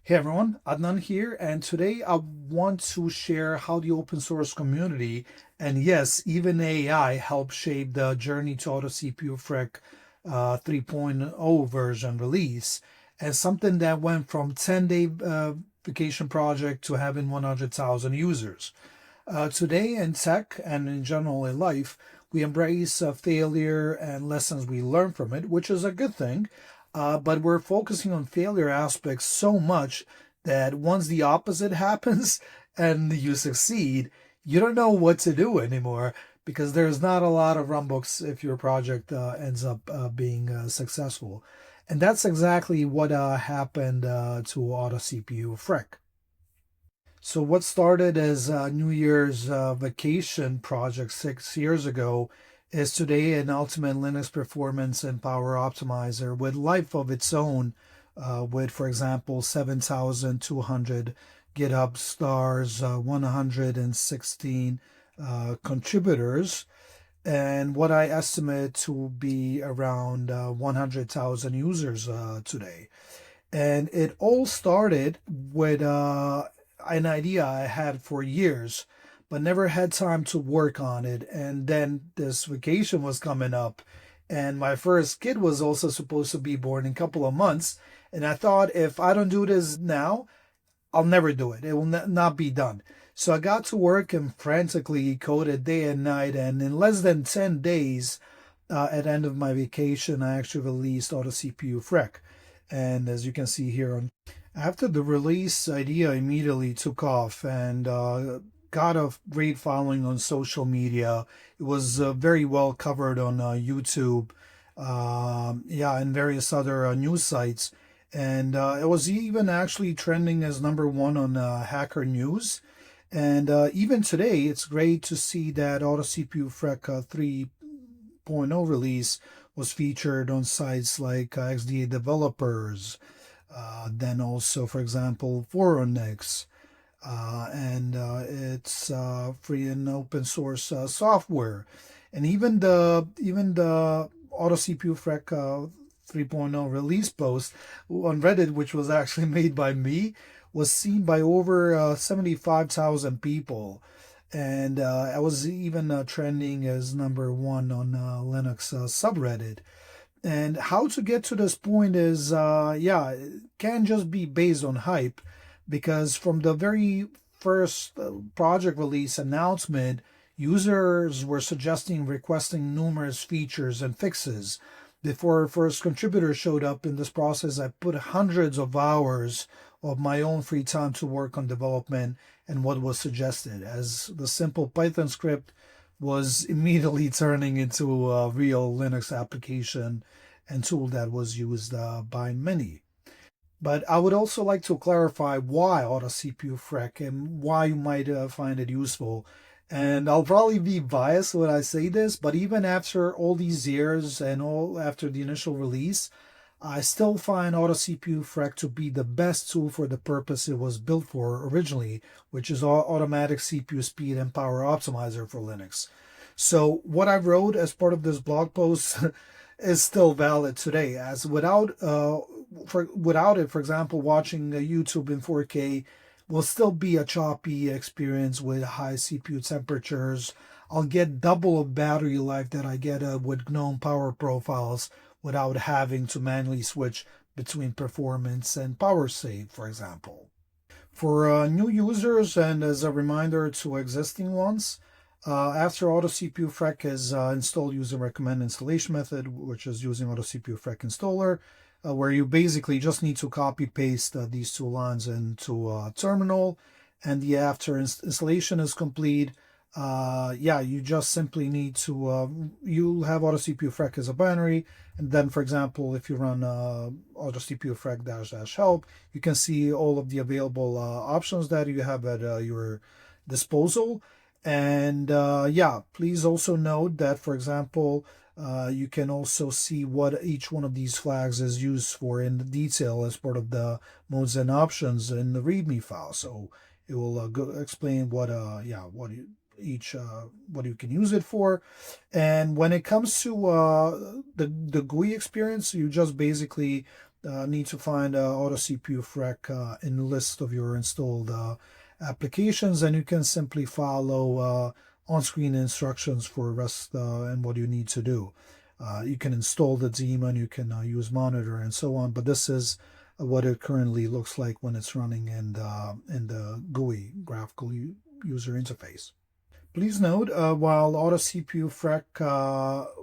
Hey everyone, Adnan here, and today I want to share how the open source community, and yes, even AI, helped shape the journey to auto-cpufreq 3.0 version release, and something that went from 10-day vacation project to having 100,000 users. Today in tech and in general in life, we embrace failure and lessons we learn from it, which is a good thing. But we're focusing on failure aspects so much that once the opposite happens and you succeed, you don't know what to do anymore because there's not a lot of runbooks if your project ends up being successful. And that's exactly what happened to Auto CPU Freck. So what started as a New Year's vacation project 6 years ago is today an ultimate Linux performance and power optimizer with life of its own, with, for example, 7,200 GitHub stars, 116 contributors, and what I estimate to be around 100,000 users today. And it all started with an idea I had for years, but never had time to work on it. And then this vacation was coming up, and my first kid was also supposed to be born in a couple of months. And I thought, if I don't do this now, I'll never do it. It will not be done. So I got to work and frantically coded day and night. And in less than 10 days, at the end of my vacation, I actually released Auto CPU Freq. And as you can see here, after the release, idea immediately took off and got a great following on social media. It was very well covered on YouTube, and various other news sites. And it was even actually trending as #1 on Hacker News. And even today, it's great to see that Auto CPU Freq 3.0 release was featured on sites like XDA Developers, then also, for example, Foronix, and it's free and open source software, and even the Auto CPU Freq 3.0 release post on Reddit, which was actually made by me, was seen by over 75,000 people. And I was even trending as #1 on Linux subreddit. And how to get to this point is, it can just be based on hype, because from the very first project release announcement, users were requesting numerous features and fixes. Before first contributors showed up in this process, I put hundreds of hours of my own free time to work on development and what was suggested, as the simple Python script was immediately turning into a real Linux application and tool that was used by many. But I would also like to clarify why Auto CPU Freq and why you might find it useful. And I'll probably be biased when I say this, but even after all these years and all after the initial release, I still find Auto CPU Freq to be the best tool for the purpose it was built for originally, which is automatic CPU speed and power optimizer for Linux. So what I wrote as part of this blog post is still valid today, as without it, for example, watching YouTube in 4K will still be a choppy experience with high CPU temperatures. I'll get double of battery life that I get with GNOME power profiles without having to manually switch between performance and power save, for example. For new users and as a reminder to existing ones, after Auto CPU Freq is installed using recommend installation method, which is using Auto CPU Freq installer, where you basically just need to copy paste these two lines into terminal, and after installation is complete, you just simply need to you'll have Auto CPU Freq as a binary, and then, for example, if you run Auto CPU Freq -- help, you can see all of the available options that you have at your disposal. And please also note that, for example, you can also see what each one of these flags is used for in detail as part of the modes and options in the README file. So it will explain what what you can use it for. And when it comes to the GUI experience, you just basically need to find auto-cpufreq in the list of your installed applications, and you can simply follow on-screen instructions for rest and what you need to do. You can install the daemon, you can use monitor and so on, but this is what it currently looks like when it's running in the GUI, graphical user interface. Please note, while auto-cpufreq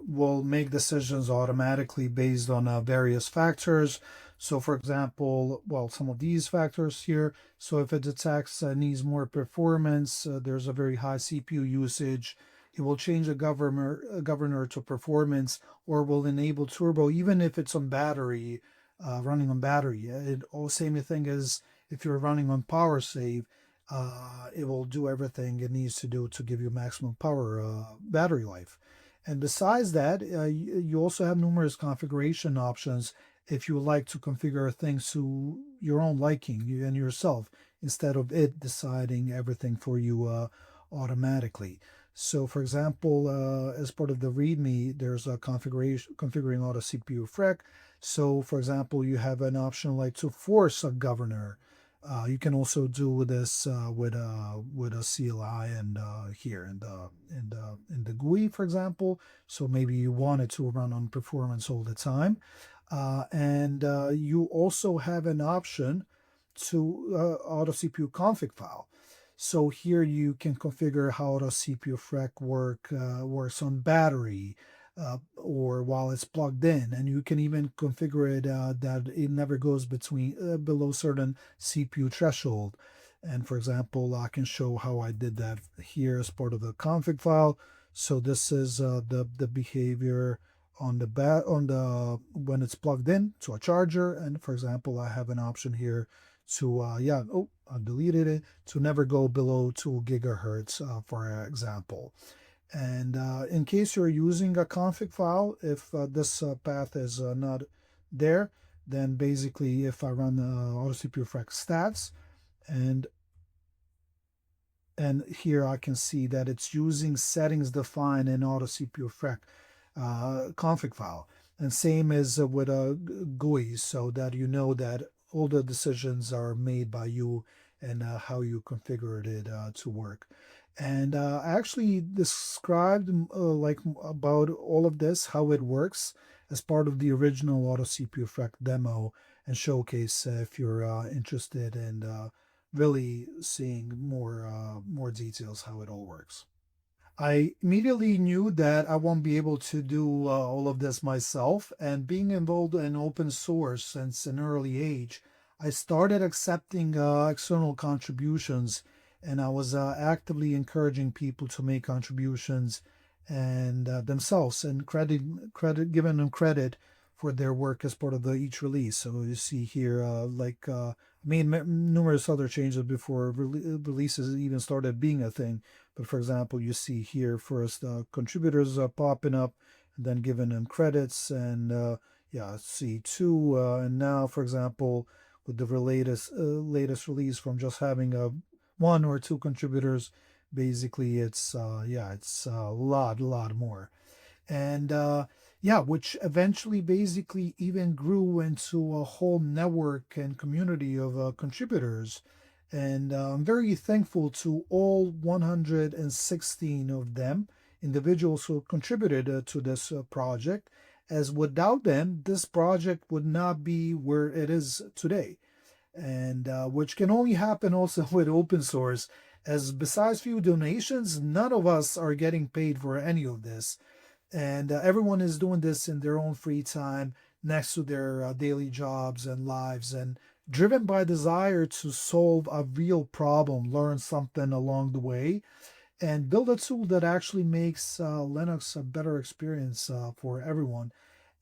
will make decisions automatically based on various factors. So, for example, well, some of these factors here. So, if it detects needs more performance, there's a very high CPU usage. It will change the governor to performance, or will enable turbo, even if it's on battery, running on battery. It all same thing as if you're running on power save. It will do everything it needs to do to give you maximum power battery life. And besides that, you also have numerous configuration options if you like to configure things to your own liking, you and yourself, instead of it deciding everything for you automatically. So, for example, as part of the README, there's a configuring auto-cpufreq. So, for example, you have an option like to force a governor. You can also do this with a CLI and here in the GUI, for example. So maybe you want it to run on performance all the time, and you also have an option to auto CPU config file. So here you can configure how auto cpufreq works on battery, or while it's plugged in, and you can even configure it that it never goes below certain CPU threshold. And for example, I can show how I did that here as part of the config file. So this is the behavior on the when it's plugged in to a charger. And for example, I have an option here to I deleted it, to never go below 2 gigahertz, for example. And in case you're using a config file, if this path is not there, then basically if I run auto-cpufreq stats, and here I can see that it's using settings defined in auto-cpufreq config file. And same as with a GUI, so that you know that all the decisions are made by you and how you configured it to work. And I actually described like about all of this, how it works, as part of the original auto-cpufreq demo and showcase if you're interested in really seeing more details how it all works. I immediately knew that I won't be able to do all of this myself, and being involved in open source since an early age, I started accepting external contributions, and I was actively encouraging people to make contributions and themselves, and giving them credit for their work as part of each release. So you see here, I made numerous other changes before releases even started being a thing. But for example, you see here first contributors popping up, and then giving them credits, and C2, and now, for example, with the latest release, from just having one or two contributors, basically it's a lot more. And which eventually basically even grew into a whole network and community of contributors. And I'm very thankful to all 116 of them, individuals who contributed to this project, as without them, this project would not be where it is today. And which can only happen also with open source, as besides few donations, none of us are getting paid for any of this. And everyone is doing this in their own free time, next to their daily jobs and lives, and driven by desire to solve a real problem, learn something along the way, and build a tool that actually makes Linux a better experience for everyone.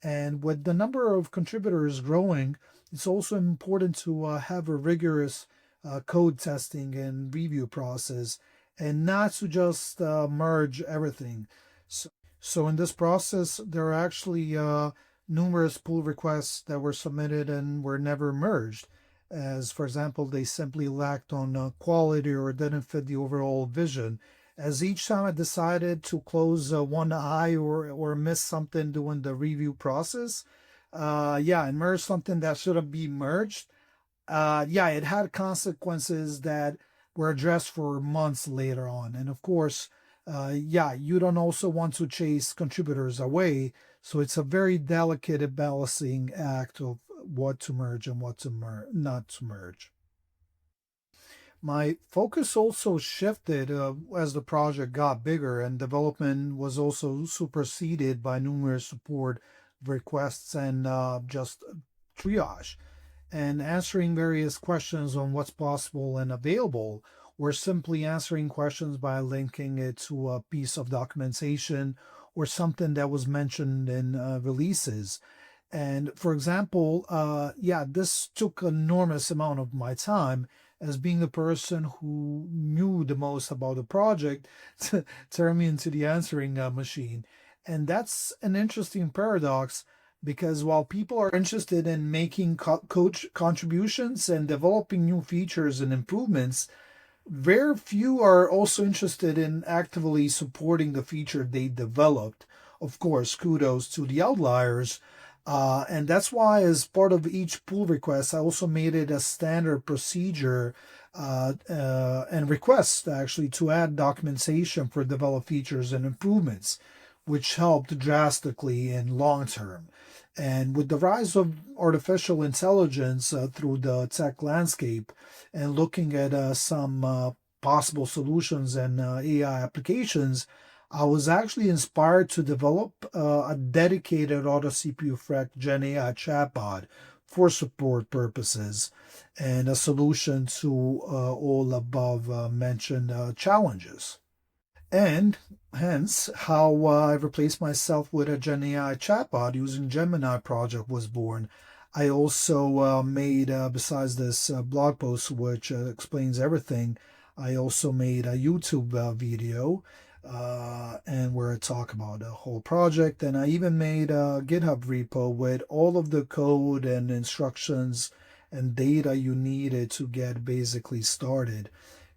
And with the number of contributors growing, it's also important to have a rigorous code testing and review process, and not to just merge everything. So in this process, there are actually numerous pull requests that were submitted and were never merged, as for example, they simply lacked on quality or didn't fit the overall vision. As each time I decided to close one eye or miss something during the review process, Yeah, and merge something that shouldn't be merged. Yeah, it had consequences that were addressed for months later on. And of course, yeah, you don't also want to chase contributors away. So it's a very delicate balancing act of what to merge and what to not to merge. My focus also shifted as the project got bigger and development was also superseded by numerous support requests and just triage and answering various questions on what's possible and available, or simply answering questions by linking it to a piece of documentation or something that was mentioned in releases. And for example, yeah, this took an enormous amount of my time as being the person who knew the most about the project to turn me into the answering machine. And that's an interesting paradox because while people are interested in making coach contributions and developing new features and improvements, very few are also interested in actively supporting the feature they developed. Of course, kudos to the outliers. And that's why, as part of each pull request, I also made it a standard procedure and request actually to add documentation for developed features and improvements, which helped drastically in long term. And with the rise of artificial intelligence through the tech landscape, and looking at some possible solutions and AI applications, I was actually inspired to develop a dedicated auto-cpufreq genAI chatbot for support purposes and a solution to all above mentioned challenges. And hence, how I replaced myself with a GenAI chatbot using Gemini project was born. I also made, besides this blog post, which explains everything, I also made a YouTube video and where I talk about the whole project. And I even made a GitHub repo with all of the code and instructions and data you needed to get basically started.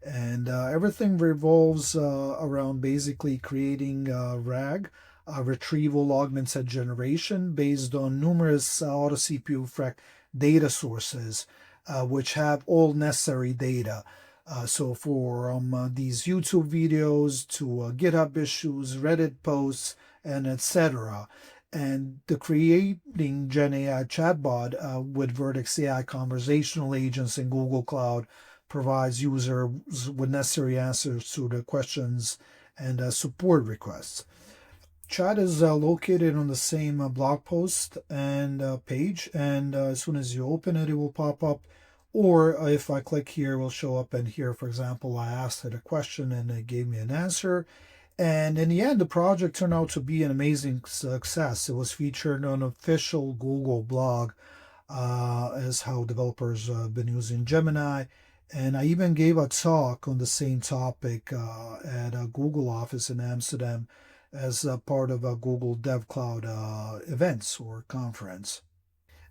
And everything revolves around basically creating RAG, retrieval augmented generation, based on numerous auto-cpufreq data sources, which have all necessary data. So from these YouTube videos to GitHub issues, Reddit posts, and etc. And the creating GenAI chatbot with Vertex AI conversational agents in Google Cloud provides users with necessary answers to the questions and support requests. Chat is located on the same blog post and page, and as soon as you open it, it will pop up. Or if I click here, it will show up. And here, for example, I asked it a question and it gave me an answer. And in the end, the project turned out to be an amazing success. It was featured on an official Google blog as how developers have been using Gemini. And I even gave a talk on the same topic at a Google office in Amsterdam as a part of a Google Dev Cloud events or conference.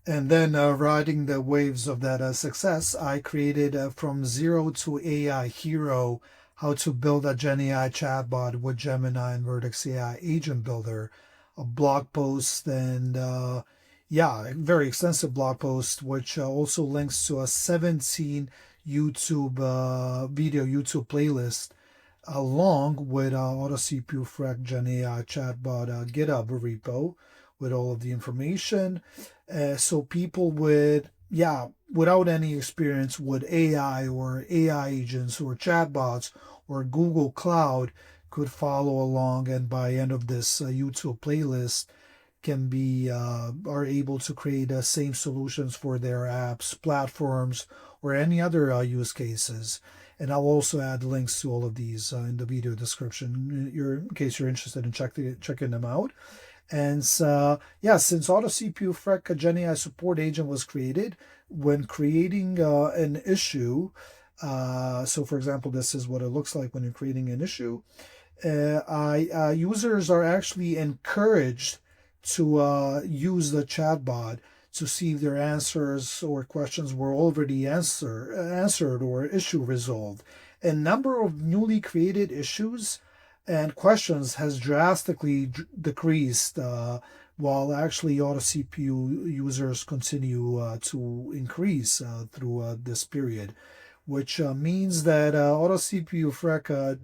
And then, riding the waves of that success, I created from zero to AI hero how to build a GenAI chatbot with Gemini and Vertex AI agent builder, a blog post, and yeah, a very extensive blog post, which also links to a 17 YouTube video YouTube playlist along with auto-cpufreq GenAI chatbot GitHub repo with all of the information. So people with, yeah, without any experience with AI or AI agents or chatbots or Google Cloud could follow along, and by end of this YouTube playlist can be are able to create same solutions for their apps, platforms, or any other use cases. And I'll also add links to all of these in the video description in case you're interested in checking them out. And yeah, since auto-cpufreq GenAI support agent was created, when creating an issue, so for example, this is what it looks like when you're creating an issue. Users are actually encouraged to use the chatbot to see if their answers or questions were already answered or issue resolved. A number of newly created issues and questions has drastically decreased while actually auto CPU users continue to increase through this period, which means that auto CPU-freq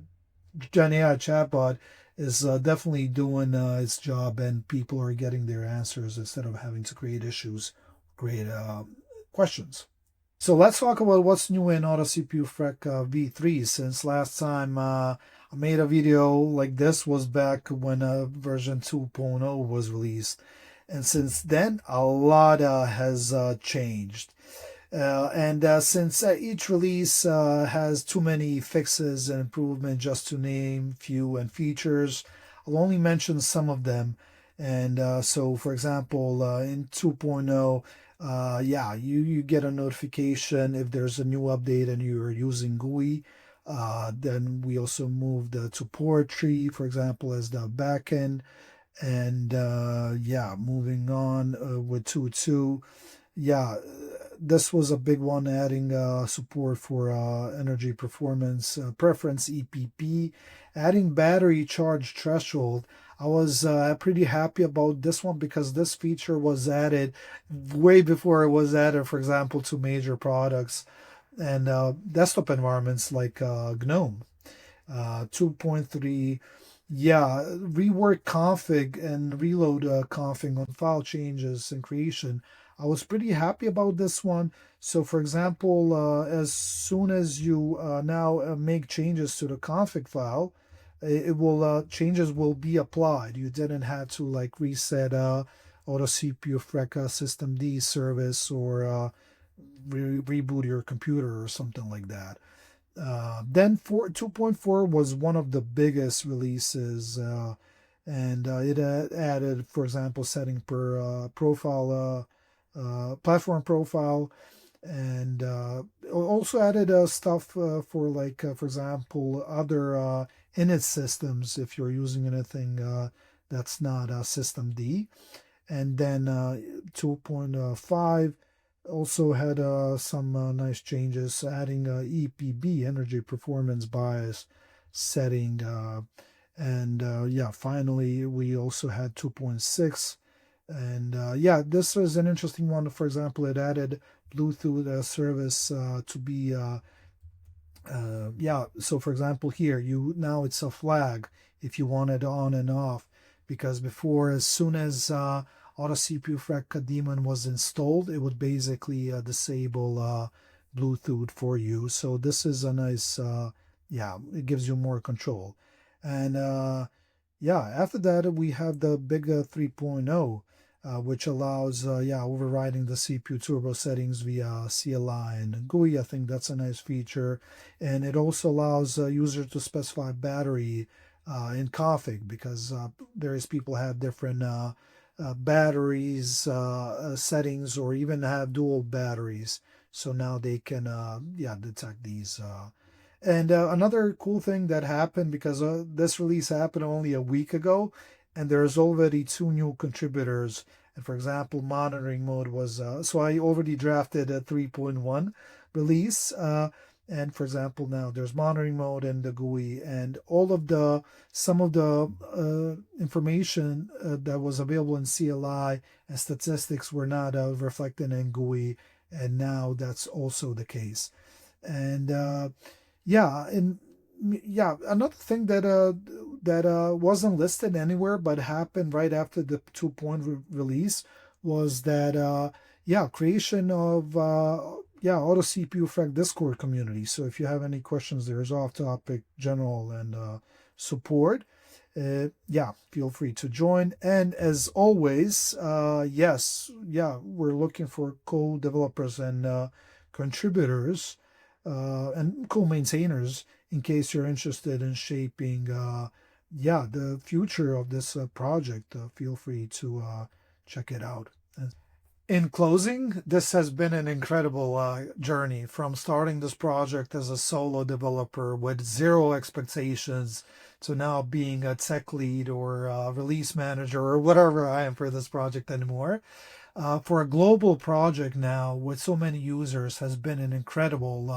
GenAI chatbot is definitely doing its job, and people are getting their answers instead of having to create issues, create questions. So let's talk about what's new in auto CPU-freq v3. Since last time I made a video like this was back when version 2.0 was released, and since then a lot has changed. And since each release has too many fixes and improvements, just to name few and features, I'll only mention some of them. And so, for example, in 2.0, yeah, you get a notification if there's a new update and you're using GUI. Then we also moved to poetry, for example, as the backend. And yeah, moving on with 2.2. Yeah, this was a big one, adding support for energy performance preference EPP, adding battery charge threshold. I was pretty happy about this one because this feature was added way before it was added, for example, to major products and desktop environments like GNOME. 2.3, yeah, rework config and reload config on file changes and creation. I was pretty happy about this one. So, for example, as soon as you now make changes to the config file, it will changes will be applied. You didn't have to like reset auto CPU-freq system D service or reboot your computer or something like that. Then 2.4 was one of the biggest releases, and it added, for example, setting per profile, platform profile, and also added stuff for like, for example, other init systems if you're using anything that's not system D. And then 2.5 also had some nice changes, adding EPB, energy performance bias setting. And yeah, finally, we also had 2.6. And yeah, this was an interesting one. For example, it added Bluetooth service to be yeah, so for example here you now it's a flag if you want it on and off, because before, as soon as auto cpufreq daemon was installed, it would basically disable Bluetooth for you. So this is a nice yeah, it gives you more control. And yeah, after that we have the big 3.0, which allows yeah, overriding the CPU turbo settings via CLI and GUI. I think that's a nice feature, and it also allows users to specify battery in config, because various people have different batteries settings, or even have dual batteries. So now they can yeah, detect these. And another cool thing that happened, because this release happened only a week ago, and there's already 2 new contributors. And for example, monitoring mode was, so I already drafted a 3.1 release. And for example, now there's monitoring mode and the GUI, and all of the, some of the information that was available in CLI and statistics were not reflected in GUI. And now that's also the case. And yeah, and yeah, another thing that wasn't listed anywhere but happened right after the 2.0 release was that yeah, creation of yeah, auto cpufreq Discord community. So if you have any questions, there's off topic, general, and support. Yeah, feel free to join. And as always, yes, yeah, we're looking for co-developers and contributors and co-maintainers, in case you're interested in shaping yeah, the future of this project. Feel free to check it out. In closing, this has been an incredible journey, from starting this project as a solo developer with zero expectations to now being a tech lead or a release manager or whatever I am for this project anymore. For a global project now with so many users has been an incredible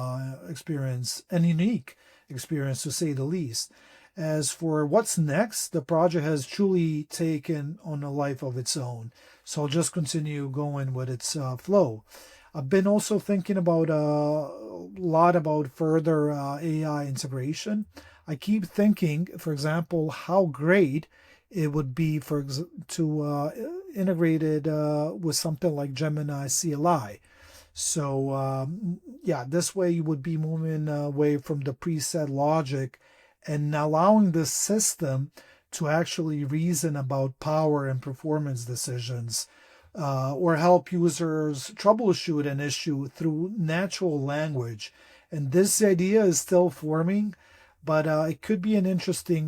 experience, and unique experience to say the least. As for what's next, the project has truly taken on a life of its own. So I'll just continue going with its flow. I've been also thinking about a lot about further AI integration. I keep thinking, for example, how great it would be to integrate it with something like Gemini CLI. So yeah, this way you would be moving away from the preset logic and allowing the system to actually reason about power and performance decisions, or help users troubleshoot an issue through natural language. And this idea is still forming, but it could be an interesting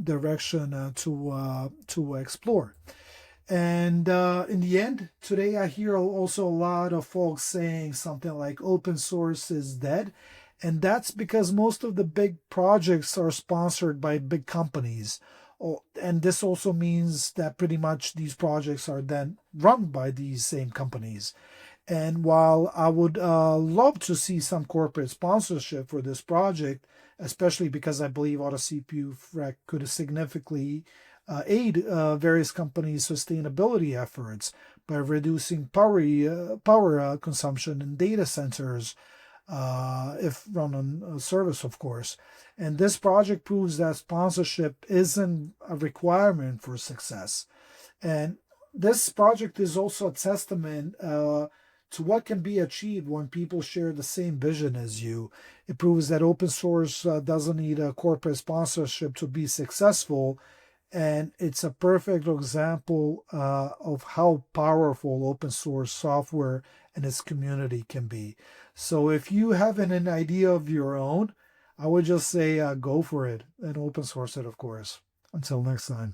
direction to explore. And in the end, today I hear also a lot of folks saying something like open source is dead. And that's because most of the big projects are sponsored by big companies. Oh, and this also means that pretty much these projects are then run by these same companies. And while I would love to see some corporate sponsorship for this project, especially because I believe auto-cpufreq could significantly aid various companies' sustainability efforts by reducing power consumption in data centers, if run on a service, of course. And this project proves that sponsorship isn't a requirement for success. And this project is also a testament to what can be achieved when people share the same vision as you. It proves that open source doesn't need a corporate sponsorship to be successful. And it's a perfect example of how powerful open source software and its community can be. So if you have an idea of your own, I would just say go for it and open source it, of course. Until next time.